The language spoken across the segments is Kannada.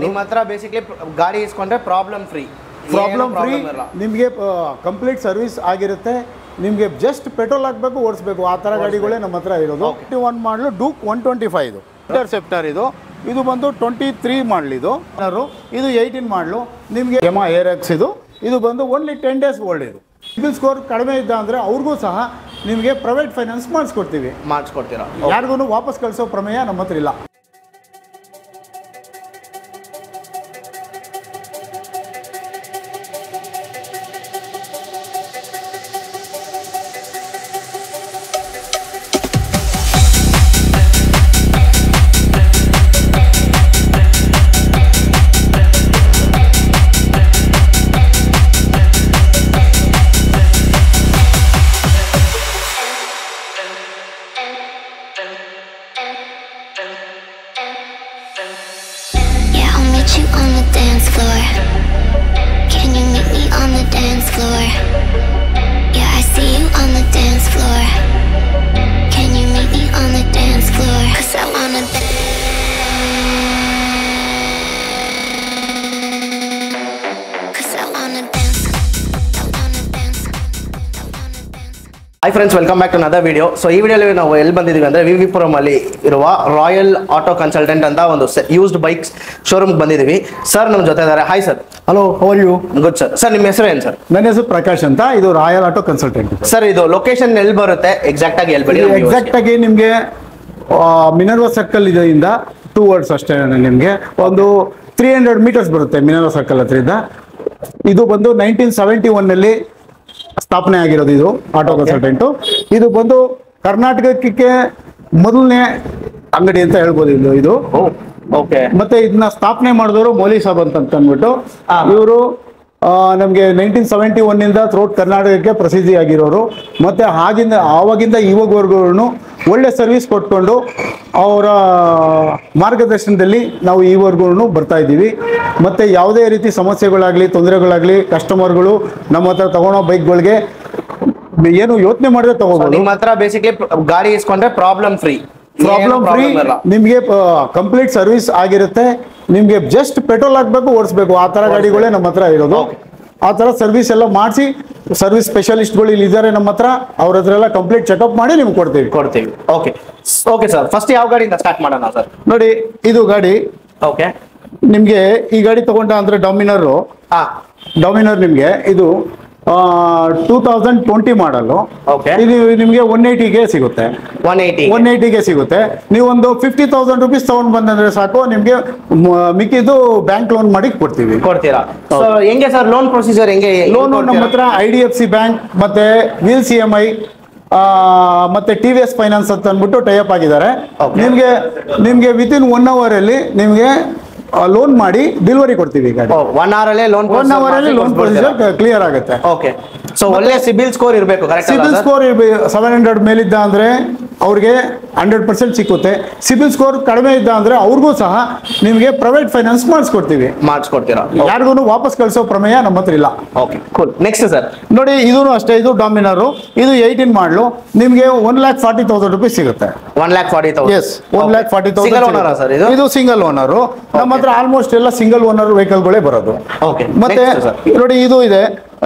ನಿಮ್ಮ ಹತ್ರ ಬೇಸಿಕಲಿ ಗಾಡಿ ಇಸ್ಕೊಂಡ್ರೆ ಪ್ರಾಬ್ಲಮ್ ಫ್ರೀ ನಿಮಗೆ ಕಂಪ್ಲೀಟ್ ಸರ್ವಿಸ್ ಆಗಿರುತ್ತೆ. ನಿಮಗೆ ಜಸ್ಟ್ ಪೆಟ್ರೋಲ್ ಹಾಕಬೇಕು, ಓಡಿಸ್ಬೇಕು, ಆ ಥರ ಗಾಡಿಗಳೇ ನಮ್ಮ ಹತ್ರ ಇರೋದು. 21 ಮಾಡಲು ಡೂಕ್ 125 ಇದು ಇಂಟರ್ಸೆಪ್ಟರ್. ಇದು ಬಂದು 23 ಮಾಡಲ್. ಇದು 18 ಮಾಡಲು. ನಿಮಗೆ ಎಮಾ ಏರ್ ಎಕ್ಸ್ ಇದು ಬಂದು ಓನ್ಲಿ 10 days ಓಲ್ಡ್. ಇದು ಸಿಬಿಲ್ ಸ್ಕೋರ್ ಕಡಿಮೆ ಇದ್ದ ಅಂದರೆ ಅವ್ರಿಗೂ ಸಹ ನಿಮಗೆ ಪ್ರೈವೇಟ್ ಫೈನಾನ್ಸ್ ಮಾಡಿಸ್ಕೊಡ್ತೀರಾ. ಯಾರಿಗೂ ವಾಪಸ್ ಕಳಿಸೋ ಪ್ರಮೇಯ ನಮ್ಮ ಹತ್ರ ಇಲ್ಲ. You on the dance floor. Can you meet me on the dance floor? Yeah, I see you on the dance floor. Can you meet me on the dance floor? 'Cause I wanna dance. 'Cause I wanna dance. I wanna dance. I wanna dance. Hi friends, welcome back to another video. So ಈ ವಿಡಿಯೋಲಿ ನಾವು ಎಲ್ಲಿ ಬಂದಿದ್ದೀವಿ ಅಂದರೆ ವಿವಿಪುರಂ ಅಲ್ಲಿ ಇರುವ ರಾಯಲ್ ಆಟೋ ಕನ್ಸಲ್ಟೆಂಟ್ ಅಂತ ಒಂದು ಯೂಸ್ಡ್ ಬೈಕ್ಸ್ ಶೋರೂಮ್ ಬಂದಿದ್ದೀವಿ. ಸರ್ ನಮ್ಮ ಜೊತೆ ಇದ್ದಾರೆ. Hi sir. Hello, how are you? Good sir. Sir ನಿಮ್ಮ ಹೆಸರು ಏನು ಸರ್? ನನ್ನ ಹೆಸರು ಪ್ರಕಾಶ್ ಅಂತ. ಇದು ರಾಯಲ್ ಆಟೋ ಕನ್ಸಲ್ಟೆಂಟ್. ಸರ್ ಇದು ಲೊಕೇಶನ್ ಎಲ್ಲಿ ಬರುತ್ತೆ ಎಕ್ಸಾಕ್ಟ್ ಆಗಿ ಹೇಳ್ಬೇಡಿ. ಎಕ್ಸಾಕ್ಟ್ ಆಗಿ ನಿಮಗೆ ಮಿನರ್ವಾ ಸರ್ಕಲ್ ಇದರಿಂದ 2 words ಅಷ್ಟೇ. ನಿಮಗೆ ಒಂದು 300 meters ಬರುತ್ತೆ ಮಿನರ್ವಾ ಸರ್ಕಲ್ ಹತ್ರಿಂದ. ಇದು ಬಂದು 1971 ನಲ್ಲಿ ಸ್ಥಾಪನೆ ಆಗಿರೋದು. ಇದು ಆಟೋ ಕನ್ಸಲ್ಟೆಂಟು. ಇದು ಬಂದು ಕರ್ನಾಟಕಕ್ಕೆ ಮೊದಲನೇ ಅಂಗಡಿ ಅಂತ ಹೇಳ್ಬೋದು. ಇದು ಓಕೆ. ಮತ್ತೆ ಇದನ್ನ ಸ್ಥಾಪನೆ ಮಾಡಿದವರು ಮೌಲಿ ಸಾಬ್ ಅಂತ ಅಂದ್ಬಿಟ್ಟು ಇವರು ನಮಗೆ 1971 ನಿಂದ ಥ್ರೋಟ್ ಕರ್ನಾಟಕಕ್ಕೆ ಪ್ರಸಿದ್ಧಿ ಆಗಿರೋರು. ಮತ್ತೆ ಆವಾಗಿಂದ ಇವಾಗವರೆಗೂ ಒಳ್ಳೆ ಸರ್ವಿಸ್ ಕೊಟ್ಕೊಂಡು ಅವರ ಮಾರ್ಗದರ್ಶನದಲ್ಲಿ ನಾವು ಈವರೆಗೂ ಬರ್ತಾ ಇದ್ದೀವಿ. ಮತ್ತೆ ಯಾವುದೇ ರೀತಿ ಸಮಸ್ಯೆಗಳಾಗಲಿ ತೊಂದರೆಗಳಾಗಲಿ ಕಸ್ಟಮರ್ಗಳು ನಮ್ಮ ಹತ್ರ ತಗೊಳ್ಳೋ ಬೈಕ್ಗಳಿಗೆ ಏನು ಯೋಚನೆ ಮಾಡಿದ್ರೆ ತಗೋಬಹುದು. ನಿಮ್ಮ ಹತ್ರ ಬೇಸಿಕಲಿ ಗಾಡಿ ಇಸ್ಕೊಂಡ್ರೆ ಪ್ರಾಬ್ಲಮ್ ಫ್ರೀ. ನಿಮಗೆ ಕಂಪ್ಲೀಟ್ ಸರ್ವಿಸ್ ಆಗಿರುತ್ತೆ. ನಿಮಗೆ ಜಸ್ಟ್ ಪೆಟ್ರೋಲ್ ಹಾಕಬೇಕು, ಓಡಿಸ್ಬೇಕು, ಆ ಥರ ಗಾಡಿಗಳೇ ನಮ್ಮ ಹತ್ರ ಇರೋದು. ಆ ಥರ ಸರ್ವಿಸ್ ಎಲ್ಲ ಮಾಡಿಸಿ ಸರ್ವಿಸ್ ಸ್ಪೆಷಲಿಸ್ಟ್ಗಳು ಇಲ್ಲಿ ಇದ್ದಾರೆ ನಮ್ಮ ಹತ್ರ. ಅವ್ರ ಹತ್ರ ಎಲ್ಲ ಕಂಪ್ಲೀಟ್ ಚೆಕಪ್ ಮಾಡಿ ನಿಮ್ಗೆ ಕೊಡ್ತೀವಿ. Okay okay sir. ಫಸ್ಟ್ ಯಾವ ಗಾಡಿಯಿಂದ ಸ್ಟಾರ್ಟ್ ಮಾಡೋಣ ಸರ್? ನೋಡಿ, ಇದು ಗಾಡಿ. ಓಕೆ. ನಿಮಗೆ ಈ ಗಾಡಿ ತಗೊಂಡ ಅಂದ್ರೆ ಡಾಮಿನರ್ ನಿಮಗೆ ಇದು 2020 ಮಾಡಲು. ಇದು ನಿಮಗೆ 180ಗೆ ಸಿಗುತ್ತೆ. 180ಗೆ ಸಿಗುತ್ತೆ. ನೀವು ಒಂದು 50,000 rupees ತಗೊಂಡ್ ಬಂದ್ರೆ ಸಾಕು, ನಿಮ್ಗೆ ಮಿಕ್ಕಿದ್ದು ಬ್ಯಾಂಕ್ ಲೋನ್ ಮಾಡಿ ಕೊಡ್ತೀರಾ. ಹೆಂಗೆ ಸರ್ ಲೋನ್ ಪ್ರೊಸೀಜರ್? ಹೆಂಗೆ ಲೋನ್ ನಮ್ಮ ಹತ್ರ IDFC ಬ್ಯಾಂಕ್ ಮತ್ತೆ ವೀಲ್ಸ್ EMI ಮತ್ತೆ TVS ಫೈನಾನ್ಸ್ ಅಂತ ಅಂದ್ಬಿಟ್ಟು ಟೈಅಪ್ ಆಗಿದ್ದಾರೆ. ನಿಮ್ಗೆ ವಿತಿನ್ 1 hour ಅಲ್ಲಿ ನಿಮ್ಗೆ ಲೋನ್ ಮಾಡಿ ಡೆಲಿವರಿ ಕೊಡ್ತೀವಿ. 1 hour ಅಲ್ಲೇ ಲೋನ್ ಪ್ರೊಸೀಜರ್ ಕ್ಲಿಯರ್ ಆಗುತ್ತೆ. ಓಕೆ. ಸೊ ಒಳ್ಳೆ ಸಿಬಿಲ್ ಸ್ಕೋರ್ ಇರಬೇಕು. ಸಿಬಿಲ್ ಸ್ಕೋರ್ 700 ಮೇಲಿದ್ದ ಅಂದ್ರೆ ಅವ್ರಿಗೆ 100% ಸಿಕ್ಕುತ್ತೆ. ಸಿಬಿಲ್ ಸ್ಕೋರ್ ಕಡಿಮೆ ಇದ್ದ ಅಂದ್ರೆ ಅವ್ರಿಗೂ ಸಹ ನಿಮಗೆ ಪ್ರೈವೇಟ್ ಫೈನಾನ್ಸ್ ಮಾಡಿಸ್ಕೊಡ್ತೀರಾ. ಯಾರಿಗೂ ವಾಪಸ್ ಕಳಿಸೋ ಪ್ರಮೇಯ ನಮ್ಮ ಹತ್ರ ಇಲ್ಲ. Okay, cool. ನೆಕ್ಸ್ಟ್ ಸರ್ ನೋಡಿ, ಇದು ಅಷ್ಟೇ. ಇದು ಡಾಮಿನರ್. ಇದು 18 ಮಾಡಲು. ನಿಮಗೆ 1,40,000 rupees ಸಿಗುತ್ತೆ. 1,40,000. ಎಸ್, 1,40,000. ಸಿಂಗಲ್ ಓನರ್ ಸರ್ ಇದು ಸಿಂಗಲ್ ಓನರ್. ನಮ್ಮ ಹತ್ರ ಆಲ್ಮೋಸ್ಟ್ ಎಲ್ಲ ಸಿಂಗಲ್ ಓನರ್ ವೆಹಿಕಲ್ಗಳೇ ಬರೋದು. ಮತ್ತೆ ನೋಡಿ, ಇದು ಇದೆ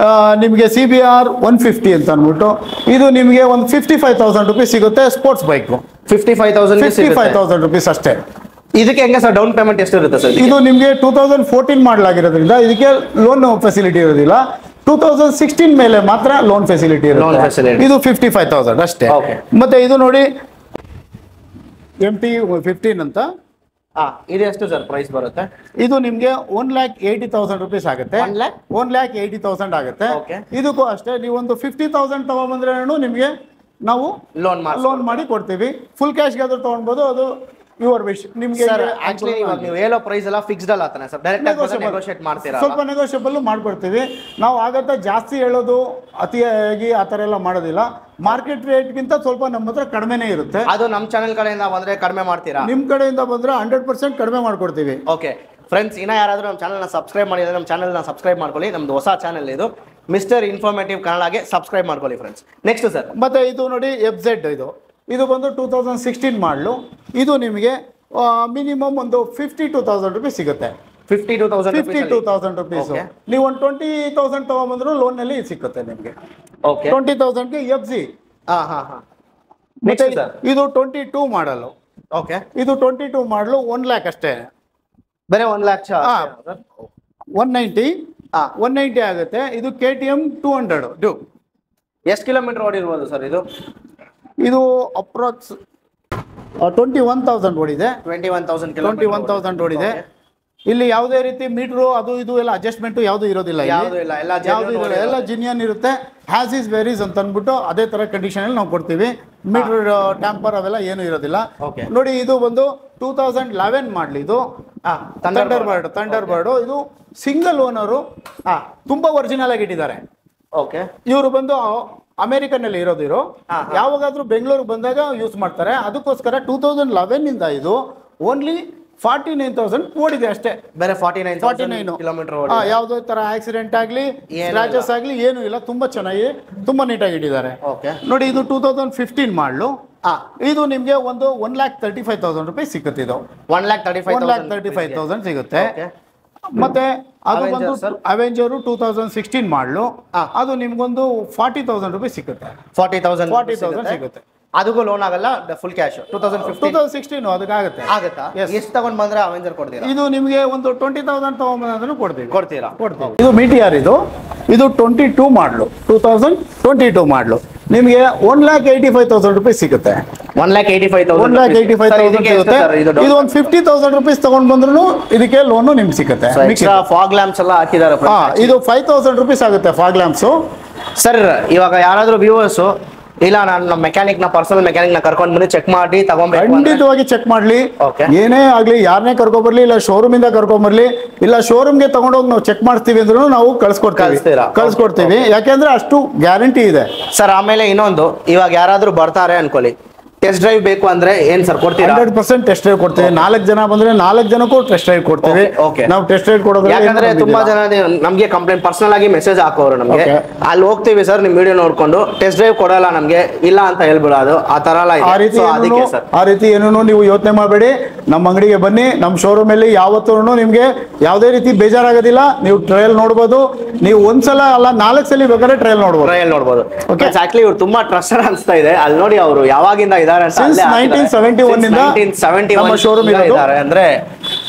ನಿಮಗೆ CBR 150 ಅಂತ ಅಂದ್ಬಿಟ್ಟು. ಇದು ನಿಮಗೆ ಒಂದು 55,000 rupees ಸಿಗುತ್ತೆ. ಸ್ಪೋರ್ಟ್ಸ್ ಬೈಕ್ 55,000 rupees ಅಷ್ಟೇ. ಇದಕ್ಕೆ ಹೆಂಗೆ ಸರ್ ಡೌನ್ ಪೇಮೆಂಟ್ ಎಷ್ಟು ಇರುತ್ತೆ ಸರ್? ಇದು ನಿಮಗೆ 2014 ಮಾಡಲಾಗಿರೋದ್ರಿಂದ ಇದಕ್ಕೆ ಲೋನ್ ಫೆಸಿಲಿಟಿ ಇರೋದಿಲ್ಲ. 2016 ಮೇಲೆ ಮಾತ್ರ ಲೋನ್ ಫೆಸಿಲಿಟಿ ಇರುತ್ತೆ. ಇದು 55,000 ಅಷ್ಟೇ. ಮತ್ತೆ ಇದು ನೋಡಿ MT-15 ಅಂತ. ಇದು ಎಷ್ಟು ಸರ್ ಪ್ರೈಸ್ ಬರುತ್ತೆ? ಇದು ನಿಮ್ಗೆ 1,80,000 rupees ಆಗುತ್ತೆ. 1,80,000 ಆಗುತ್ತೆ. ಇದಕ್ಕೂ ಅಷ್ಟೇ. ನೀವು ಒಂದು 50,000 ತಗೊಂಡ್ಬಂದ್ರೆ ನಿಮ್ಗೆ ನಾವು ಲೋನ್ ಮಾಡಿ ಕೊಡ್ತೀವಿ. ಫುಲ್ ಕ್ಯಾಶ್ ಗಾದ್ರೂ ತಗೊಳ್ಬಹುದು. ಅದು ಯುವರ್ ವಿಶ್. ನಿಮ್ಗೆ ನೀವು ಹೇಳೋ ಪ್ರೈಸ್ ಎಲ್ಲ ಫಿಕ್ಸ್ಡ್ ಅಲ್ಲ ತಾನೆ ಸರ್? ಡೈರೆಕ್ಟ್ ನೆಗೋಷಿಯೇಟ್ ಮಾಡ್ತೀರಾ? ಸ್ವಲ್ಪ ನೆಗೋಷಿಯಬಲ್ ಮಾಡ್ಕೊಡ್ತೀವಿ ನಾವು. ಆಗತ್ತೆ ಜಾಸ್ತಿ ಹೇಳೋದು ಅತಿಯಾಗಿ ಆ ಥರ ಎಲ್ಲ ಮಾಡೋದಿಲ್ಲ. ಮಾರ್ಕೆಟ್ ರೇಟ್ಗಿಂತ ಸ್ವಲ್ಪ ನಮ್ಮ ಹತ್ರ ಕಡಿಮೆನೇ ಇರುತ್ತೆ. ಅದು ನಮ್ಮ ಚಾನೆಲ್ ಕಡೆಯಿಂದ ಬಂದ್ರೆ ಕಡಿಮೆ ಮಾಡ್ತೀರಾ? ನಿಮ್ಮ ಕಡೆಯಿಂದ ಬಂದ್ರೆ 100% ಕಡಿಮೆ ಮಾಡ್ಕೊಡ್ತೀವಿ. ಓಕೆ ಫ್ರೆಂಡ್ಸ್, ಇನ್ನ ಯಾರಾದರೂ ನಮ್ಮ ಚಾನಲ್ನ ಸಬ್ಸ್ಕ್ರೈಬ್ ಮಾಡಿದ್ರೆ ನಮ್ಮ ಚಾನಲ್ನ ಸಬ್ಸ್ಕ್ರೈಬ್ ಮಾಡ್ಕೊಳ್ಳಿ. ನಮ್ದು ಹೊಸ ಚಾನಲ್ ಇದು, ಮಿಸ್ಟರ್ ಇನ್ಫಾರ್ಮೇಟಿವ್ ಕನ್ನಡಗೆ ಸಬ್ಸ್ಕ್ರೈಬ್ ಮಾಡ್ಕೊಳ್ಳಿ ಫ್ರೆಂಡ್ಸ್. ನೆಕ್ಸ್ಟ್ ಸರ್, ಮತ್ತೆ ಇದು ನೋಡಿ FZ. ಇದು ಬಂದು 2016 ಮಾಡಲು. ಇದು ನಿಮಗೆ ಮಿನಿಮಮ್ ಒಂದು 52,000 ರೂಪೀಸ್ ಸಿಗುತ್ತೆ. 52,000 ರುಪೀಸ್. ನೀವು ಒಂದು 20,000 ತಗೊಂಡ್ಬಂದ್ರು ಲೋನ್ ನಲ್ಲಿ ಸಿಕ್ಕುತ್ತೆ ನಿಮಗೆ. 20,000ಗೆ FZ. ಇದು 22 ಮಾಡಲು. ಇದು 22 ಮಾಡಲು 1 lakh ಅಷ್ಟೇ. ಬೇರೆ 1 lakh 190 ಆಗುತ್ತೆ. ಇದು KTM 200. ಎಷ್ಟು ಕಿಲೋಮೀಟರ್ ಓಡಿರ್ಬೋದು ಸರ್ ಇದು? ಇದು ಅಪ್ರಾಕ್ಸ್ 21,000 ಓಡಿದೆ. 21,000 ಓಡಿದೆ. ಇಲ್ಲಿ ಯಾವುದೇ ರೀತಿ ಮೀಟರ್ ಅದು ಇದು ಎಲ್ಲ ಅಡ್ಜಸ್ಟ್ಮೆಂಟ್ ಯಾವುದು ಇರೋದಿಲ್ಲ. ಎಲ್ಲ ಜಿನಿಯನ್ ಇರುತ್ತೆ. ಹ್ಯಾಸ್ ಇಸ್ ವೆರೀಸ್ ಅಂತ ಅಂದ್ಬಿಟ್ಟು ಅದೇ ತರ ಕಂಡೀಷನ್ ಅಲ್ಲಿ ನಾವು ಕೊಡ್ತೀವಿ. ಮೀಟರ್ ಟ್ಯಾಂಪರ್ ಅವೆಲ್ಲ ಏನು ಇರೋದಿಲ್ಲ. ನೋಡಿ ಇದು ಒಂದು 2011 ಮಾಡಲಿ. ಇದು ಥಂಡರ್ ಬರ್ಡ್. ಇದು ಸಿಂಗಲ್ ಓನರು. ತುಂಬಾ ಒರಿಜಿನಲ್ ಆಗಿ ಇಟ್ಟಿದ್ದಾರೆ. ಇವರು ಬಂದು ಅಮೆರಿಕನ್ ಅಲ್ಲಿ ಇರೋದಿರು. ಯಾವಾಗಾದ್ರೂ ಬೆಂಗಳೂರು ಬಂದಾಗ ಯೂಸ್ ಮಾಡ್ತಾರೆ. ಅದಕ್ಕೋಸ್ಕರ 2011 ಇಂದ ಇದು ಓನ್ಲಿ 49,000 ಓಡಿದೆ ಅಷ್ಟೇ. ಬೇರೆ 49 ಕಿಲೋಮೀಟರ್. ಯಾವುದೇ ತರ ಆಕ್ಸಿಡೆಂಟ್ ಆಗ್ಲಿ ಸ್ಕ್ರಾಚಸ್ ಆಗ್ಲಿ ಏನು ಇಲ್ಲ. ತುಂಬಾ ಚೆನ್ನಾಗಿ ತುಂಬಾ ನೀಟಾಗಿ ಇಟ್ಟಿದ್ದಾರೆ. ನೋಡಿ ಇದು 2015 ಮಾಡಲು. ಇದು ನಿಮ್ಗೆ ಒಂದು 1,35,000 ರೂಪಾಯಿ ಸಿಗುತ್ತೆ. ಇದು 1,35,000 ಸಿಗುತ್ತೆ. ಮತ್ತೆ ಅದು ಬಂದು ಅವೆಂಜರ್ 2016 ಮಾಡಲು. ಅದು ನಿಮ್ಗೊಂದು 40,000 ರೂಪಾಯಿ ಸಿಗುತ್ತೆ. 40,000 ಸಿಗುತ್ತೆ. ಅದಕ್ಕೂ ಲೋನ್ ಆಗಲ್ಲ, ಫುಲ್ ಕ್ಯಾಶ್. 2016 ಅದಕ್ಕಾಗುತ್ತೆ. ಎಷ್ಟು ತಗೊಂಡ್ ಬಂದ್ರೆ ಅವೆಂಜರ್ ಕೊಡ್ತೀರಾ? ಇದು ನಿಮಗೆ ಒಂದು 20,000 ತಗೊಂಡ್ಬಂದ್ರೆ ಕೊಡ್ತೀರಾ. ಇದು ಮೀಟಿಆರ್. ಇದು 22 ಮಾಡಲು. 2022 ಮಾಡಲು. ನಿಮಗೆ 1,85,000 ರೂಪಾಯಿ ಸಿಗುತ್ತೆ. 1,85,000 ಸಿಗುತ್ತೆ. ಇದು ಒಂದು 50,000 ರೂಪೀಸ್ ತಗೊಂಡ್ ಬಂದ್ರು ಇದಕ್ಕೆ ಲೋನು ನಿಮ್ಗೆ ಸಿಗುತ್ತೆ. ಫಾಗ್ ಲ್ಯಾಂಪ್ಸ್ ಎಲ್ಲ ಹಾಕಿದ್ದಾರೆ. ಇದು 5,000 ರೂಪೀಸ್ ಆಗುತ್ತೆ ಫಾಗ್ ಲ್ಯಾಂಪ್ಸ್. ಸರ್ ಇವಾಗ ಯಾರಾದ್ರೂ ವ್ಯೂವರ್ಸ್ ಇಲ್ಲ ನಾನು ನಮ್ಮ ಮೆಕ್ಯಾನಿಕ್ ನ ಪರ್ಸನಲ್ ಮೆಕ್ಯಾನಿಕ್ ನ ಕರ್ಕೊಂಡ್ ಬಂದು ಚೆಕ್ ಮಾಡಿ ತಗೊಂಡ್ಬೇಕು, ಖಂಡಿತವಾಗಿ ಚೆಕ್ ಮಾಡ್ಲಿ. ಏನೇ ಆಗ್ಲಿ, ಯಾರನ್ನೇ ಕರ್ಕೊಂಡ್ ಬರ್ಲಿ, ಇಲ್ಲ ಶೋರೂಮ್ ಇಂದ ಕರ್ಕೊಂಡ್ ಬರ್ಲಿ, ಇಲ್ಲ ಶೋರೂಮ್ಗೆ ತಗೊಂಡೋಗಿ ನಾವು ಚೆಕ್ ಮಾಡಿಸ್ತೀವಿ ಅಂದ್ರೂ ನಾವು ಕಳ್ಸ್ಕೊಡ್ತೀವಿ. ಯಾಕೆಂದ್ರೆ ಅಷ್ಟು ಗ್ಯಾರಂಟಿ ಇದೆ ಸರ್. ಆಮೇಲೆ ಇನ್ನೊಂದು, ಇವಾಗ ಯಾರಾದ್ರೂ ಬರ್ತಾರೆ ಅನ್ಕೊಳ್ಳಿ, ಟೆಸ್ಟ್ ಡ್ರೈವ್ ಬೇಕು ಅಂದ್ರೆ ಏನ್ ಸರ್ ಕೊಡ್ತೀರಾ? 100% ಟೆಸ್ಟ್ ಡ್ರೈವ್ ಕೊಡ್ತೀವಿ. 4 ಜನ ಬಂದ್ರೆ 4 ಜನಕ್ಕೂ ಟೆಸ್ಟ್ ಡ್ರೈವ್ ಕೊಡ್ತೀವಿ. ನಾವು ಟೆಸ್ಟ್ ಡ್ರೈವ್ ಕೊಡೋದು ಯಾಕಂದ್ರೆ ತುಂಬಾ ಜನ ನಮ್ಗೆ ಕಂಪ್ಲೇಂಟ್ ಪರ್ಸನಲ್ ಆಗಿ ಮೆಸೇಜ್ ಹಾಕೋರು ನಮ್ಗೆ, ಅಲ್ಲಿ ಹೋಗ್ತೀವಿ ಸರ್ ನಿಮ್ ವಿಡಿಯೋ ನೋಡ್ಕೊಂಡು ಟೆಸ್ಟ್ ಡ್ರೈವ್ ಕೊಡಲ್ಲ ನಮ್ಗೆ ಇಲ್ಲ ಅಂತ ಹೇಳ್ಬಿಡೋದು. ಆ ತರ ಆ ರೀತಿ ಏನೂ ನೀವು ಯೋಚನೆ ಮಾಡಬೇಡಿ. ನಮ್ಮ ಅಂಗಡಿಗೆ ಬನ್ನಿ. ನಮ್ಮ ಶೋರೂಮ್ ಅಲ್ಲಿ ಯಾವತ್ತೂ ನಿಮ್ಗೆ ಯಾವುದೇ ರೀತಿ ಬೇಜಾರಾಗೋದಿಲ್ಲ. ನೀವು ಟ್ರಯಲ್ ನೋಡ್ಬೋದು. ನೀವು ಒಂದ್ಸಲ ಅಲ್ಲ 4 ಸಲ ಬೇಕಾದ್ರೆ ಟ್ರಯಲ್ ನೋಡ್ಬೋದು. ಆಕ್ಚುಲಿ ಇವ್ರು ತುಂಬಾ ಟ್ರಸ್ಟೆಡ್ ಅನ್ಸ್ತಾ ಇದೆ. ಅಲ್ಲಿ ನೋಡಿ ಅವರು ಯಾವಾಗಿಂದ 1971 ನಮ್ಮ ಶೋರೂಮ್ ಇದ್ದಾರೆ ಅಂದ್ರೆ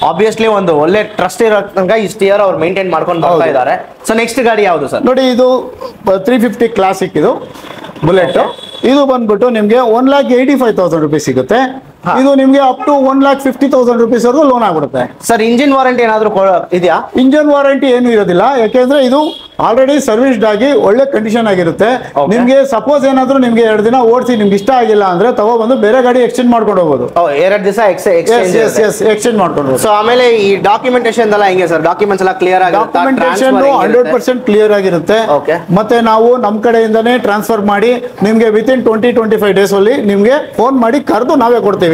ಆಬ್ವಿಯಸ್ಲಿ ಒಂದು ಒಳ್ಳೆ ಟ್ರಸ್ಟ್ ಇರೋ ತನಕ ಇಷ್ಟು ಇಯರ್ ಅವ್ರು ಮೇಂಟೈನ್ ಮಾಡ್ಕೊಂಡು ಬರ್ತಾ ಇದ್ದಾರೆ. ಸೊ ನೆಕ್ಸ್ಟ್ ಗಾಡಿ ಯಾವುದು ಸರ್? ನೋಡಿ ಇದು 350 ಕ್ಲಾಸಿಕ್. ಇದು ಬುಲೆಟ್. ಇದು ಬಂದ್ಬಿಟ್ಟು ನಿಮ್ಗೆ 1,85,000 ರೂಪಾಯಿ ಸಿಗುತ್ತೆ. ಇದು ನಿಮ್ಗೆ ಅಪ್ ಟು 1,50,000 ರೂಪೀಸ್ ವರೆಗೂ ಲೋನ್ ಆಗ್ಬಿಡುತ್ತೆ. ಸರ್ ಇಂಜಿನ್ ವಾರಂಟಿ ಏನಾದ್ರು ಇದೆಯಾ? ಇಂಜಿನ್ ವಾರಂಟಿ ಏನು ಇರೋದಿಲ್ಲ. ಯಾಕೆಂದ್ರೆ ಇದು ಆಲ್ರೆಡಿ ಸರ್ವಿಸ್ಡ್ ಆಗಿ ಒಳ್ಳೆ ಕಂಡೀಷನ್ ಆಗಿರುತ್ತೆ. ನಿಮ್ಗೆ ಸಪೋಸ್ ಏನಾದ್ರು ನಿಮ್ಗೆ 2 ದಿನ ಓಡಿಸಿ ನಿಮ್ಗೆ ಇಷ್ಟ ಆಗಿಲ್ಲ ಅಂದ್ರೆ ತಗೊಬಂದು ಬೇರೆ ಗಾಡಿ ಎಕ್ಸ್ಚೇಂಜ್ ಮಾಡ್ಕೊಂಡು ಹೋಗ್ಬೋದು. 2 ದಿವಸ ಎಕ್ಸ್ಚೇಂಜ್ ಮಾಡ್ಕೊಂಡು. ಸೊ ಆಮೇಲೆ ಈ ಡಾಕ್ಯುಮೆಂಟೇಶನ್ ಎಲ್ಲ ಹೆಂಗೆ ಸರ್? ಡಾಕ್ಯುಮೆಂಟ್ಸ್ ಎಲ್ಲ ಕ್ಲಿಯರ್ ಆಗಿ 100% ಕ್ಲಿಯರ್ ಆಗಿರುತ್ತೆ. ಮತ್ತೆ ನಾವು ನಮ್ಮ ಕಡೆಯಿಂದಾನೇ ಟ್ರಾನ್ಸ್ಫರ್ ಮಾಡಿ ನಿಮ್ಗೆ ವಿತಿನ್ 20-25 ಡೇಸ್ ಅಲ್ಲಿ ನಿಮ್ಗೆ ಫೋನ್ ಮಾಡಿ ಕರೆದು ನಾವೇ ಕೊಡ್ತೀವಿ.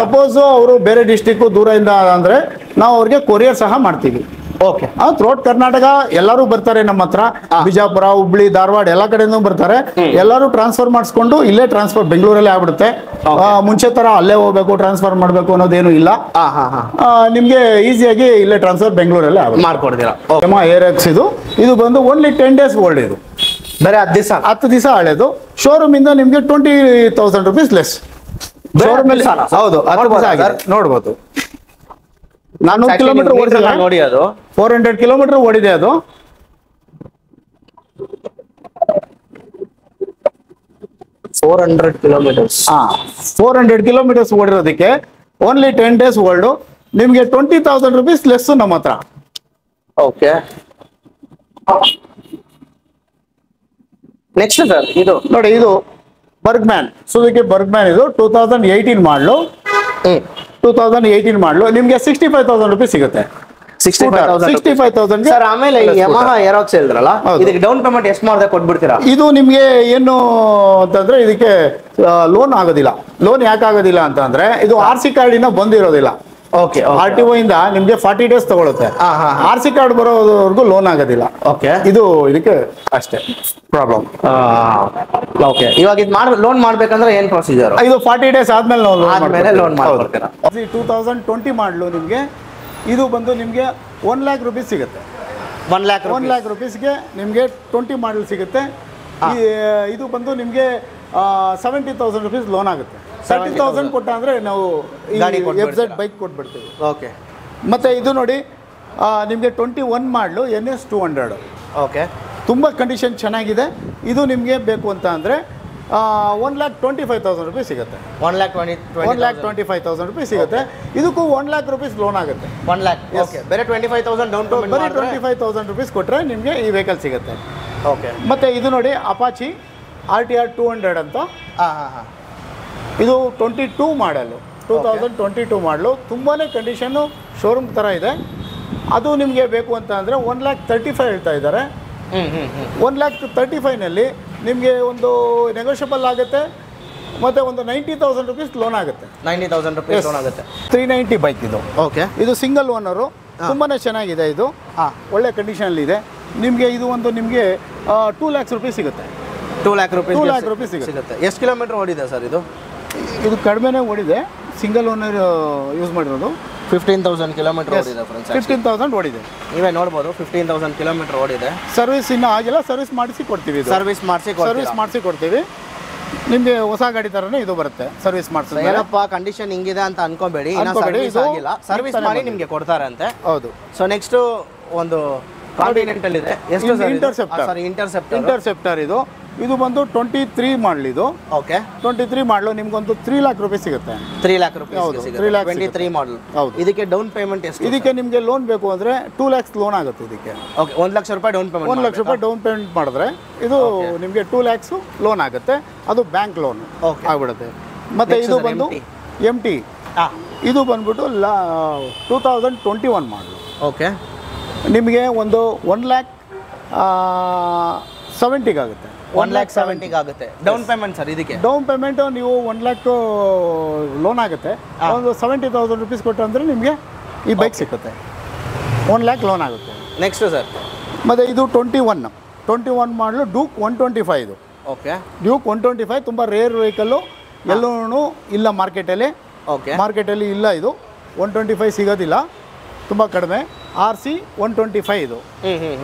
ಸಪೋಸ್ ಅವರು ಬೇರೆ ಡಿಸ್ಟಿಕ್ ದೂರದಿಂದ ಅಂದ್ರೆ ನಾವು ಅವ್ರಿಗೆ ಕೊರಿಯರ್ ಸಹ ಮಾಡ್ತೀವಿ. ಥ್ರೋಟ್ ಕರ್ನಾಟಕ ಎಲ್ಲರೂ ಬರ್ತಾರೆ ನಮ್ಮ ಹತ್ರ. ಬಿಜಾಪುರ, ಹುಬ್ಳಿ, ಧಾರವಾಡ ಎಲ್ಲ ಕಡೆಯಿಂದ ಬರ್ತಾರೆ. ಎಲ್ಲರೂ ಟ್ರಾನ್ಸ್ಫರ್ ಮಾಡಿಸ್ಕೊಂಡು ಇಲ್ಲೇ ಟ್ರಾನ್ಸ್ಫರ್ ಬೆಂಗಳೂರಲ್ಲೇ ಆಗ್ಬಿಡುತ್ತೆ. ಮುಂಚೆ ತರ ಅಲ್ಲೇ ಹೋಗ್ಬೇಕು ಟ್ರಾನ್ಸ್ಫರ್ ಮಾಡ್ಬೇಕು ಅನ್ನೋದೇನು ಇಲ್ಲ. ನಿಮ್ಗೆ ಈಸಿಯಾಗಿ ಇಲ್ಲೇ ಟ್ರಾನ್ಸ್ಫರ್ ಬೆಂಗಳೂರಲ್ಲೇ ಮಾಡ್ಕೊಡ್ತೀರಾ. ಏರೆಕ್ಸ್ ಇದು ಬಂದು ಓನ್ಲಿ 10 ಡೇಸ್ ಓಲ್ಡ್. ಇದು ಬೇರೆ 10 ದಿವಸ ಹಳೇದು. ಶೋರೂಮ್ ಇಂದ ನಿಮ್ಗೆ 20,000 ರೂಪೀಸ್ ಲೆಸ್. ಹೌದು, ನೋಡ್ಬೋದು. 400 ಕಿಲೋಮೀಟರ್ ಓಡಿದೆ ನೋಡಿ. ಅದು 400 ಕಿಲೋಮೀಟರ್ ಓಡಿದೆ. ಅದು 400 ಕಿಲೋಮೀಟರ್ಸ್. 400 ಕಿಲೋಮೀಟರ್ಸ್ ಓಡಿರೋದಕ್ಕೆ ಓನ್ಲಿ 10 ಡೇಸ್ ಓಲ್ಡ್. ನಿಮ್ಗೆ 20,000 ರೂಪೀಸ್ ಲೆಸ್ ನಮ್ಮ ಹತ್ರ. ಓಕೆ. ನೆಕ್ಸ್ಟ್ ಸರ್ ಇದು ನೋಡಿ. ಇದು ಬರ್ಗ್ಮ್ಯಾನ್, ಸುಜುಕಿ ಬರ್ಗ್ಮ್ಯಾನ್. ಇದು 2018 ಮಾಡಲು. 2018 ಮಾಡಲು. ನಿಮ್ಗೆ 65,000 ರೂಪೀಸ್ ಸಿಗುತ್ತೆ. 65,000 ಸರ್. ಆಮೇಲೆ ಯಮಹಾ ಏರಾಕ್ಸ್ ಹೇಳಿದ್ರಲ್ಲ, ಇದಕ್ಕೆ ಡೌನ್ ಪೇಮೆಂಟ್ ಎಷ್ಟು ಮಾಡಿದ್ರೆ ಕೊಟ್ಬಿಡ್ತೀರಾ? ಇದು ನಿಮ್ಗೆ ಏನು ಅಂತಂದ್ರೆ ಇದಕ್ಕೆ ಲೋನ್ ಆಗೋದಿಲ್ಲ. ಲೋನ್ ಯಾಕೆ ಆಗೋದಿಲ್ಲ ಅಂತಂದ್ರೆ ಇದು RC ಕಾರ್ಡ್ ಇಂದ ಬಂದಿರೋದಿಲ್ಲ. RTO ಇಂದ ನಿಮ್ಗೆ 40 ಡೇಸ್ ತಗೊಳುತ್ತೆ. RC ಕಾರ್ಡ್ ಬರೋವರೆಗೂ ಲೋನ್ ಆಗೋದಿಲ್ಲ. ಇದು ಇದಕ್ಕೆ ಅಷ್ಟೇ ಪ್ರಾಬ್ಲಮ್. ಇವಾಗ ಇದು ಲೋನ್ ಮಾಡ್ಬೇಕಂದ್ರೆ ಏನ್ ಪ್ರೊಸೀಜರ್? ಇದು 40 ಡೇಸ್ ಆದ್ಮೇಲೆ ಲೋನ್ ಮಾಡ್ಕೊಡ್ತೀರಾ. 2020 ಮಾಡಲು ನಿಮ್ಗೆ ಇದು ಬಂದು ನಿಮ್ಗೆ 1 lakh rupees ಸಿಗುತ್ತೆ. 1 lakh 1 lakh rupeesಗೆ ನಿಮಗೆ 20 ಮಾಡಲ್ ಸಿಗುತ್ತೆ. ಇದು ಬಂದು ನಿಮಗೆ 70,000 rupees ಲೋನ್ ಆಗುತ್ತೆ. 30,000 ಕೊಟ್ಟ ಅಂದರೆ ನಾವು FZ ಬೈಕ್ ಕೊಟ್ಬಿಡ್ತೀವಿ. ಓಕೆ. ಮತ್ತು ಇದು ನೋಡಿ ನಿಮಗೆ 21 ಮಾಡಲು NS 200. ಓಕೆ. ತುಂಬ ಕಂಡೀಷನ್ ಚೆನ್ನಾಗಿದೆ. ಇದು ನಿಮಗೆ ಬೇಕು ಅಂತ ಅಂದರೆ 1,25,000 rupees ಸಿಗುತ್ತೆ. 1,25,000 rupees ಸಿಗುತ್ತೆ. ಇದಕ್ಕೂ 1 lakh rupees ಲೋನ್ ಆಗುತ್ತೆ. 1 lakh. ಓಕೆ. ಬೇರೆ 25,000 ಡೌನ್ ಪೇಮೆಂಟ್ ಬರೀ 25,000 rupees ಕೊಟ್ಟರೆ ನಿಮಗೆ ಈ ವೆಹಿಕಲ್ ಸಿಗುತ್ತೆ. ಓಕೆ. ಮತ್ತು ಇದು ನೋಡಿ ಅಪಾಚಿ RTR 200 ಅಂತ. ಹಾಂ ಹಾಂ ಹಾಂ. ಇದು 22 ಮಾಡಲು 2022 ಮಾಡಲು ತುಂಬಾ ಕಂಡೀಷನ್ನು ಶೋರೂಮ್ ಥರ ಇದೆ. ಅದು ನಿಮಗೆ ಬೇಕು ಅಂತ ಅಂದರೆ 1,35,000 ಹೇಳ್ತಾ ಇದ್ದಾರೆ. 1,35,000ನಲ್ಲಿ ನಿಮಗೆ ಒಂದು ನೆಗೋಷಿಯಬಲ್ ಆಗುತ್ತೆ. ಮತ್ತು ಒಂದು 90,000 rupees ಲೋನ್ ಆಗುತ್ತೆ. 90,000 rupees ಲೋನ್ ಆಗುತ್ತೆ. 390 ಬೈಕ್ ಇದು. ಓಕೆ. ಇದು ಸಿಂಗಲ್ ಓನರು. ತುಂಬಾ ಚೆನ್ನಾಗಿದೆ. ಇದು ಒಳ್ಳೆ ಕಂಡೀಷನಲ್ಲಿದೆ. ನಿಮಗೆ ಇದು ಒಂದು ನಿಮಗೆ 2 lakhs rupees ಸಿಗುತ್ತೆ. 2 lakh rupees 2 lakh rupees ಸಿಗುತ್ತೆ. ಎಷ್ಟು ಕಿಲೋಮೀಟರ್ ಓಡಿದೆ ಸರ್ ಇದು? ಇದು ಕಡಿಮೆನೇ ಓಡಿದೆ. ಸಿಂಗಲ್ ಓನರ್ ಯೂಸ್ ಮಾಡಿರೋದು. 15,000 ಕಿಲೋಮೀಟರ್ ಓಡಿದೆ ಫ್ರೆಂಡ್ಸ್. 15,000 ಓಡಿದೆ. ನೀವೇ ನೋಡ್ಬೋದು 15,000 ಕಿಲೋಮೀಟರ್ ಓಡಿದೆ. ಸರ್ವಿಸ್ ಇನ್ನೂ ಆಗಿಲ್ಲ. ಸರ್ವಿಸ್ ಮಾಡಿಸಿ ಕೊಡ್ತೀವಿ. ಸರ್ವಿಸ್ ಮಾಡಿಸಿ ಕೊಡ್ತೀವಿ. ನಿಮಗೆ ಹೊಸ ಗಾಡಿ ಥರನೇ ಇದು ಬರುತ್ತೆ. ಸರ್ವಿಸ್ ಮಾಡಿಸಿದ್ರೆ ಏನಪ್ಪ ಕಂಡೀಷನ್ ಹಿಂಗಿದೆ ಅಂತ ಅನ್ಕೋಬೇಡಿ. ಸರ್ವಿಸ್ ಮಾಡಿ ನಿಮಗೆ ಕೊಡ್ತಾರೆ ಅಂತೆ. ಹೌದು. ಸೊ ನೆಕ್ಸ್ಟ್ ಒಂದು ಕಾಂಟಿನೆಂಟಲ್ ಇದೆ. ಎಷ್ಟು ಸರ್? ಇಂಟರ್ಸೆಪ್ಟರ್ ಇದು ಬಂದು 23 ಮಾಡಲ್. ಇದು ಓಕೆ. 23 ಮಾಡಲು ನಿಮ್ಗೊಂದು 3 lakh rupees ಸಿಗುತ್ತೆ. 3 lakh rupees ಹೌದು. ಸಿಗುತ್ತೆ. 3 lakh 23 ಮಾಡಲ್. ಹೌದು. ಇದಕ್ಕೆ ಡೌನ್ ಪೇಮೆಂಟ್ ಎಷ್ಟು? ಇದಕ್ಕೆ ನಿಮಗೆ ಲೋನ್ ಬೇಕು ಅಂದರೆ 2 lakhs ಲೋನ್ ಆಗುತ್ತೆ. ಇದಕ್ಕೆ ಓಕೆ. 1 ಲಕ್ಷ ರೂಪಾಯಿ ಡೌನ್ ಪೇಮೆಂಟ್. 1 ಲಕ್ಷ ರೂಪಾಯಿ ಡೌನ್ ಪೇಮೆಂಟ್ ಮಾಡಿದ್ರೆ ಇದು ನಿಮಗೆ 2 lakhs ಲೋನ್ ಆಗುತ್ತೆ. ಅದು ಬ್ಯಾಂಕ್ ಲೋನ್ ಆಗ್ಬಿಡುತ್ತೆ. ಮತ್ತು ಇದು ಬಂದು MT. ಇದು ಬಂದ್ಬಿಟ್ಟು 2021 ಮಾಡಲು. ಓಕೆ. ನಿಮಗೆ ಒಂದು 1,70,000 ಆಗುತ್ತೆ. 1,70,000 ಆಗುತ್ತೆ ಡೌನ್ ಪೇಮೆಂಟ್ ಸರ್. ಇದಕ್ಕೆ ಡೌನ್ ಪೇಮೆಂಟು ನೀವು 1 lakh ಲೋನ್ ಆಗುತ್ತೆ. ಒಂದು 70,000 rupees ಕೊಟ್ಟು ಅಂದರೆ ನಿಮಗೆ ಈ ಬೈಕ್ ಸಿಗುತ್ತೆ. 1 lakh ಲೋನ್ ಆಗುತ್ತೆ. Next sir. ಮತ್ತು ಇದು 21 ಮಾಡಲು ಡ್ಯೂಕ್ 125. ಇದು ಓಕೆ. ಡ್ಯೂಕ್ 125 ತುಂಬ ರೇರ್ ವೆಹಿಕಲ್ಲು. ಎಲ್ಲೂ ಇಲ್ಲ ಮಾರ್ಕೆಟಲ್ಲಿ. ಓಕೆ. ಮಾರ್ಕೆಟಲ್ಲಿ ಇಲ್ಲ. ಇದು 125 ಸಿಗೋದಿಲ್ಲ. ತುಂಬ ಕಡಿಮೆ. RC 125 ಇದು.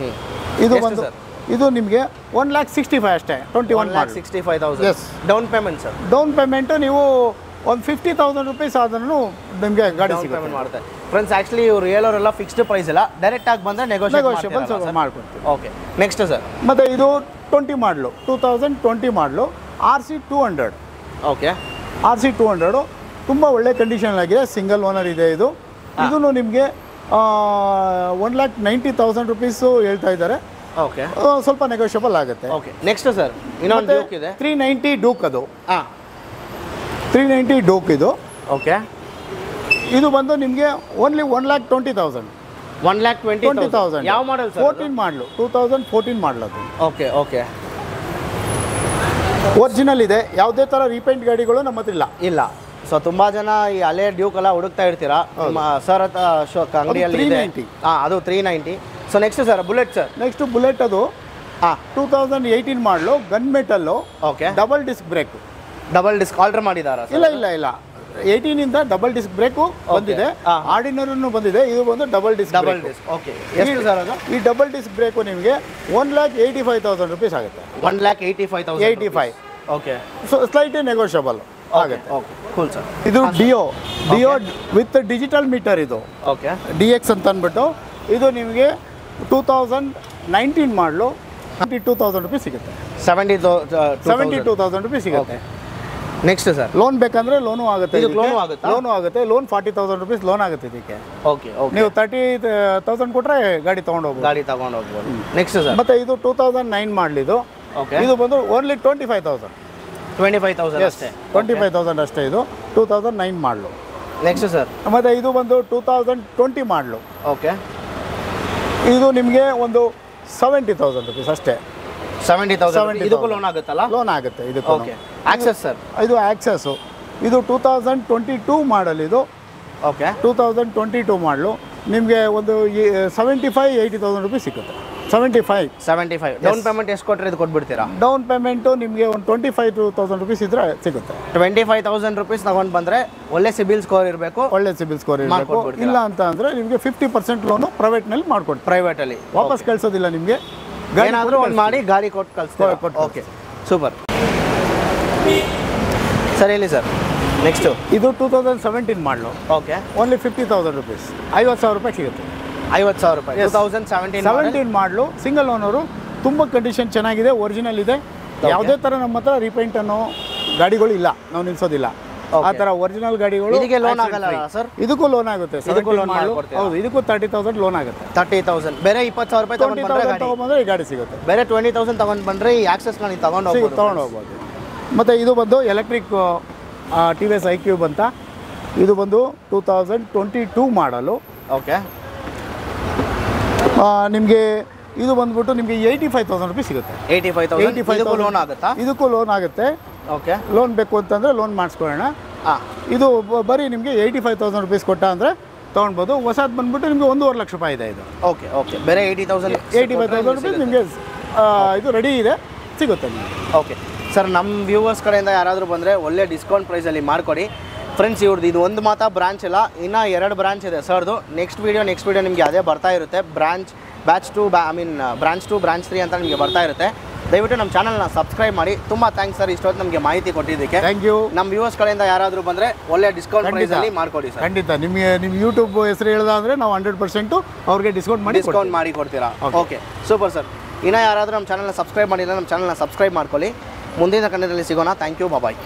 ಇದು ಬಂದು ಇದು ನಿಮಗೆ 1,65,000 ಅಷ್ಟೇ. 21 1,65,000. Yes. Down payment sir. Down payment ನೀವು ಒಂದು 50,000 rupees ಆದ್ರೂ ನಿಮಗೆ ಗಾಡಿ ಸಿಗುತ್ತೆ. ಮಾಡ್ತಾರೆ ಫ್ರೆಂಡ್ಸ್. ಆ್ಯಕ್ಚುಲಿ ಇವ್ರು ಹೇಳೋರೆಲ್ಲ ಫಿಕ್ಸ್ಡ್ ಪ್ರೈಸ್ ಇಲ್ಲ. ಡೈರೆಕ್ಟಾಗಿ ಬಂದರೆ ನೆಗೋಷಿಯಬಲ್ ಮಾಡ್ಕೊಡ್ತೀವಿ. ಓಕೆ. Next sir. ಮತ್ತು ಇದು 20 ಮಾಡಲು 2020 ಮಾಡಲು RC 200. ಓಕೆ. RC 200 ತುಂಬ ಒಳ್ಳೆ ಕಂಡೀಷನ್ ಸಿಂಗಲ್ ಓನರ್ ಇದೆ. ಇದು ನಿಮಗೆ 1,90,000 rupees ಹೇಳ್ತಾ ಇದ್ದಾರೆ. ಓಕೆ. ಸ್ವಲ್ಪ ನೆಗೋಷಿಯಬಲ್ ಆಗುತ್ತೆ. ಓಕೆ. ನೆಕ್ಸ್ಟ್ ಸರ್ ಇನ್ನೊಂದು ಡ್ಯೂಕ್ ಇದೆ. 390 ಡ್ಯೂಕ್. ಅದು 390 ಡ್ಯೂಕ್ ಇದು. ಓಕೆ. ಇದು ಬಂದು ನಿಮಗೆ ಓನ್ಲಿ 1,20,000. 1,20,000. ಯಾವ ಮಾಡಲ್ ಸರ್? 14 ಮಾಡಲು 2014 ಮಾಡಲು ಅದು. ಓಕೆ. ಓಕೆ. ಒರಿಜಿನಲ್ ಇದೆ. ಯಾವುದೇ ಥರ ರೀಪೇಂಟ್ ಗಾಡಿಗಳು ನಮ್ಮ ಹತ್ರ ಇಲ್ಲ. ಸೊ ತುಂಬ ಜನ ಈ ಹಳೆ ಡ್ಯೂಕ್ ಎಲ್ಲ ಹುಡುಕ್ತಾ ಇರ್ತೀರಾ. ಸರ್ ಅಂಗಡಿಯಲ್ಲಿ ಇದೆ. ಅದು 390. So next sir bullet sir. Next bullet ಅದು 2018 ಮಾಡಲು gun metal. Okay. Double disc brake. Double disc alter ಮಾಡಿದಾರಾ? ಇಲ್ಲ 18 ಇಂದ ಡಬಲ್ ಡಿಸ್ಕ್ ಬ್ರೇಕು ಬಂದಿದೆ. ಆರ್ಡಿನರಿನೂ ಬಂದಿದೆ. ಇದು ಬಂದು ಡಬಲ್ ಡಿಸ್ಕ್. ಓಕೆ. ಎಷ್ಟು ಸರ್ ಅದು? ಈ ಡಬಲ್ ಡಿಸ್ಕ್ ಬ್ರೇಕು ನಿಮಗೆ 1,85,000 rupees ಆಗುತ್ತೆ. 1,85,000. ಓಕೆ. ಸೊ ಸ್ಲೈಟ್ಲಿ ನೆಗೋಷಿಯಬಲ್ ಆಗುತ್ತೆ. ಓಕೆ. Cool sir. ಇದು ಡಿಯೋ ವಿತ್ ಡಿಜಿಟಲ್ ಮೀಟರ್. ಇದು ಓಕೆ. DX ಅಂತ ಅಂದ್ಬಿಟ್ಟು ಇದು ನಿಮಗೆ 2019 ಮಾಡಲು 72,000 rupees ಸಿಗುತ್ತೆ. 72,000 rupees ಸಿಗುತ್ತೆ. Next sir. ಲೋನ್ ಬೇಕಂದ್ರೆ ಲೋನು ಆಗುತ್ತೆ. ಲೋನು ಆಗುತ್ತೆ. ಲೋನ್ 40,000 rupees ಲೋನ್ ಆಗುತ್ತೆ ಇದಕ್ಕೆ. ಓಕೆ. ನೀವು 30,000 ಕೊಟ್ಟರೆ ಗಾಡಿ ತೊಗೊಂಡೋಗ್ಬೋದು. Next sir. ಮತ್ತೆ ಇದು 2009 ಮಾಡಲಿದ್ದು. ಇದು ಬಂದು ಓನ್ಲಿ 25,000 ಅಷ್ಟೇ. 25,000 ಅಷ್ಟೇ. ಇದು 2009 ಮಾಡಲು. Next sir. ಮತ್ತೆ ಇದು ಬಂದು 2020 ಮಾಡಲು. ಓಕೆ. ಇದು ನಿಮಗೆ ಒಂದು 70,000 rupees ಅಷ್ಟೇ. 70,000. ಇದಕ್ಕೂ ಲೋನ್ ಆಗುತ್ತಲ್ಲ? ಲೋನ್ ಆಗುತ್ತೆ ಇದಕ್ಕೆ. ಓಕೆ. Access sir. ಇದು ಆಕ್ಸೆಸ್ಸು. ಇದು 2022 ಮಾಡಲ್. ಇದು ಓಕೆ. 2022 ಮಾಡಲು ನಿಮಗೆ ಒಂದು 75-80,000 ರುಪೀಸ್ ಸಿಗುತ್ತೆ. 75 ಡೌನ್ ಪೇಮೆಂಟ್ ಎಷ್ಟು ಕೊಟ್ಟರೆ ಇದು ಕೊಟ್ಬಿಡ್ತೀರಾ? ಡೌನ್ ಪೇಮೆಂಟು ನಿಮಗೆ ಒಂದು 25,000 ರುಪೀಸ್ ಇದ್ರೆ ಸಿಗುತ್ತೆ. 25,000 ರುಪೀಸ್ ತಗೊಂಡು ಬಂದರೆ ಒಳ್ಳೆ ಸಿಬಿಲ್ ಸ್ಕೋರ್ ಇರಬೇಕು. ಒಳ್ಳೆ ಸಿಬಿಲ್ ಸ್ಕೋರ್ ಇರಬೇಕು. ಇಲ್ಲ ಅಂತ ಅಂದರೆ ನಿಮಗೆ 50% ಲೋನು ಪ್ರೈವೇಟ್ನಲ್ಲಿ ಮಾಡ್ಕೊಡ್ತೀವಿ. ಪ್ರೈವೇಟಲ್ಲಿ ವಾಪಸ್ ಕಳಿಸೋದಿಲ್ಲ ನಿಮಗೆ. ಏನಾದರೂ ಒಂದು ಮಾಡಿ ಗಾಡಿ ಕೊಟ್ಟು ಕಳಿಸ್ತೀವಿ. Okay super sir. ಹೇಳಿ ಸರ್. ನೆಕ್ಸ್ಟು ಇದು 2017 ಮಾಡಲು. ಓಕೆ. ಓನ್ಲಿ 50,000 ರುಪೀಸ್, 50,000 ರೂಪಾಯಿ ಸಿಗುತ್ತೆ. 50,000 ರೂಪಾಯಿ. 2017 ಮಾಡಲು, ಸಿಂಗಲ್ ಓನರು, ತುಂಬ ಕಂಡೀಷನ್ ಚೆನ್ನಾಗಿದೆ, ಒರಿಜಿನಲ್ ಇದೆ. ಯಾವುದೇ ಥರ ನಮ್ಮ ಹತ್ರ ರೀಪೇಂಟ್ ಅನ್ನೋ ಗಾಡಿಗಳು ಇಲ್ಲ, ನಾವು ನಿಲ್ಸೋದಿಲ್ಲ. ಆ ಥರ ಒರಿಜಿನಲ್ ಗಾಡಿಗಳು. ಇದಕ್ಕೆ ಲೋನ್ ಆಗಲ್ಲ ಸರ್? ಇದಕ್ಕೂ ಲೋನ್ ಆಗುತ್ತೆ. ಇದಕ್ಕೂ ಲೋನ್ ಹೌದು, ಇದಕ್ಕೂ 30,000 ಲೋನ್ ಆಗುತ್ತೆ. 30,000 ಬೇರೆ 20,000 ರೂಪಾಯಿ ತಗೊಂಡ್ಬಂದ್ರೆ ಈ ಗಾಡಿ ಸಿಗುತ್ತೆ. ಬೇರೆ 20,000 ತಗೊಂಡು ಬಂದರೆ ಈ ಆಕ್ಸೆಸ್ ನಾನು ತಗೊಂಡು ಹೋಗ್ಬೋದು. ಮತ್ತು ಇದು ಬಂದು ಎಲೆಕ್ಟ್ರಿಕ್ TVS iQube ಅಂತ. ಇದು ಬಂದು 2022 ಮಾಡಲು. ಓಕೆ. ನಿಮಗೆ ಇದು ಬಂದ್ಬಿಟ್ಟು ನಿಮಗೆ 85,000 ರುಪೀಸ್ ಸಿಗುತ್ತೆ. 85,000 ಲೋನ್ ಆಗುತ್ತಾ? ಇದಕ್ಕೂ ಲೋನ್ ಆಗುತ್ತೆ. ಓಕೆ. ಲೋನ್ ಬೇಕು ಅಂತಂದರೆ ಲೋನ್ ಮಾಡಿಸ್ಕೊಳ್ಳೋಣ. ಇದು ಬರೀ ನಿಮಗೆ 85,000 ರುಪೀಸ್ ಕೊಟ್ಟ ಅಂದರೆ ತೊಗೊಳ್ಬೋದು. ಹೊಸದು ಬಂದ್ಬಿಟ್ಟು ನಿಮಗೆ 1.5 ಲಕ್ಷ ರೂಪಾಯಿ ಇದೆ ಇದು. Okay okay. ಬೇರೆ 85,000 ರುಪೀಸ್ ನಿಮಗೆ ಇದು ರೆಡಿ ಇದೆ, ಸಿಗುತ್ತೆ ನಿಮಗೆ. ಓಕೆ ಸರ್, ನಮ್ಮ ವ್ಯೂವರ್ಸ್ ಕಡೆಯಿಂದ ಯಾರಾದರೂ ಬಂದರೆ ಒಳ್ಳೆ ಡಿಸ್ಕೌಂಟ್ ಪ್ರೈಸಲ್ಲಿ ಮಾಡಿಕೊಡಿ ಫ್ರೆಂಡ್ಸ್. ಇವ್ರದ್ದು ಇದು ಒಂದು ಮಾತ್ರ ಬ್ರಾಂಚ್ ಇಲ್ಲ, ಇನ್ನೂ 2 ಬ್ರಾಂಚ್ ಇದೆ ಸರ್ದು. ನೆಕ್ಸ್ಟ್ ವೀಡಿಯೋ ನಿಮಗೆ ಅದೇ ಬರ್ತಾ ಇರುತ್ತೆ. ಬ್ರಾಂಚ್ 2 ಬ್ರಾಂಚ್ 3 ಅಂತ ನಿಮಗೆ ಬರ್ತಾ ಇರುತ್ತೆ. ದಯವಿಟ್ಟು ನಮ್ಮ ಚಾನಲ್ನ ಸಬ್ಸ್ಕ್ರೈಬ್ ಮಾಡಿ. ತುಂಬ ಥ್ಯಾಂಕ್ಸ್ ಸರ್ ಇಷ್ಟೊತ್ತು ನಮಗೆ ಮಾಹಿತಿ ಕೊಟ್ಟಿದ್ದಕ್ಕೆ. Thank you. ನಮ್ಮ ವ್ಯೂವರ್ಸ್ ಕಡೆಯಿಂದ ಯಾರಾದರೂ ಬಂದರೆ ಒಳ್ಳೆ ಡಿಸ್ಕೌಂಟ್ ಪ್ರೈಸಲ್ಲಿ ಮಾಡಿಕೊಡಿ ಸರ್. ಖಂಡಿತ. ನಿಮ್ಮ ಯೂಟ್ಯೂಬ್ ಹೆಸರು ಹೇಳಿದ್ರೆ ನಾವು 100% ಅವ್ರಿಗೆ ಡಿಸ್ಕೌಂಟ್ ಮಾಡಿ ಕೊಡ್ತೀರಾ? Okay super sir. ಇನ್ನೂ ಯಾರಾದರೂ ನಮ್ಮ ಚಾನಲ್ನ ಸಬ್ಸ್ಕ್ರೈಬ್ ಮಾಡಿಲ್ಲ, ನಮ್ಮ ಚಾನಲ್ನ ಸಬ್ಸ್ಕ್ರೈಬ್ ಮಾಡ್ಕೊಳ್ಳಿ. ಮುಂದಿನ ಕನ್ನಡದಲ್ಲಿ ಸಿಗೋಣ. Thank you. ಬಾಯ್.